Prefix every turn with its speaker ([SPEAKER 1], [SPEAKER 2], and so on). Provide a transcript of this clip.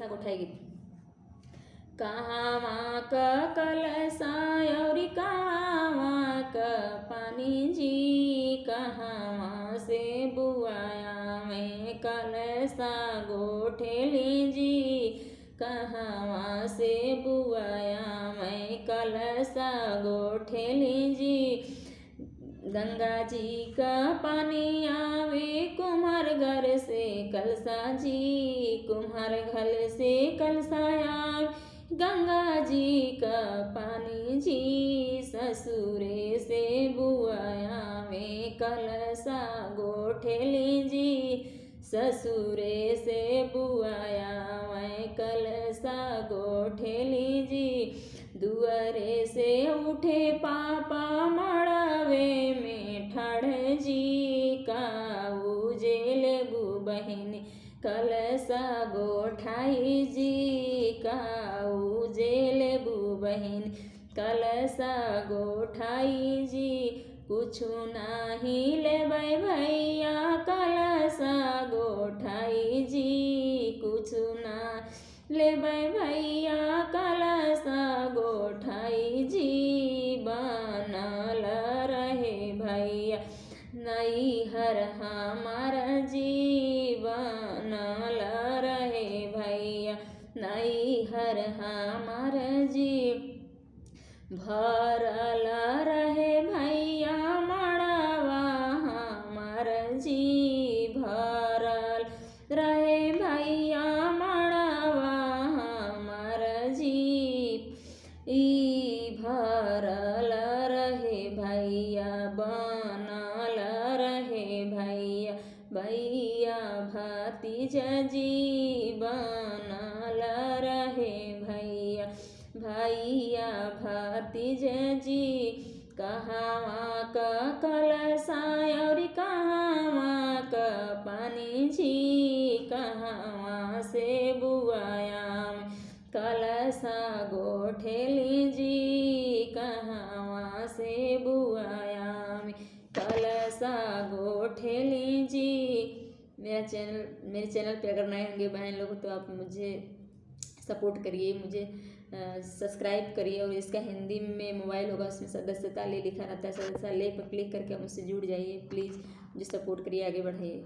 [SPEAKER 1] कलशा गोठाएगी। कहवा क कलशा औरी कहवा क पानी जी, कहवा से बुआया में कलशा गोठेली जी, कहवा से बुआया में कलशा गोठेली जी। गंगा जी का पानी आवे कुम्हार घर से कलशा जी, कुम्हार घर से कलशा आवे गंगा जी का पानी जी, ससुरे से बुआया में कलशा गोठेली जी, ससुरे से बुआया में कलशा गोठेली जी। दुआरे से उठे पापा मड़ावे में ठाड़ जी, काऊ जेल बू बहन कलशा गोठाई जी, काऊ जेल बू बहन कलशा गोठाई जी। कुछु नाही लेबै भैया कलशा गोठाई जी, कुछु ना लेबै भैया कलशा गोठाई जी। बनल रहे भैया नैहर हमार जी, बनल रहे भैया नैहर हमार जी। भरल रहे भैया मड़वा हमार जी, भरल रहे भैया मड़वा हमार जी। ई भरल रहे भैया बनल रहे भैया भैया भतीजा जी, बनल रहे भैया भैया भतीजा जी। कहवा क कलशा औरी कहवा क पानी जी, कहवा से बुआया कलशा गोठेली जी, कहवा से बुआया कलशा गोठेली जी। मेरे चैनल पे अगर नए होंगे बहन लोग तो आप मुझे सपोर्ट करिए, मुझे सब्सक्राइब करिए। और इसका हिंदी में मोबाइल होगा उसमें सदस्यता ले लिखा रहता है, सदस्यता ले पर क्लिक करके मुझसे जुड़ जाइए। प्लीज़ मुझे सपोर्ट करिए, आगे बढ़ाइए।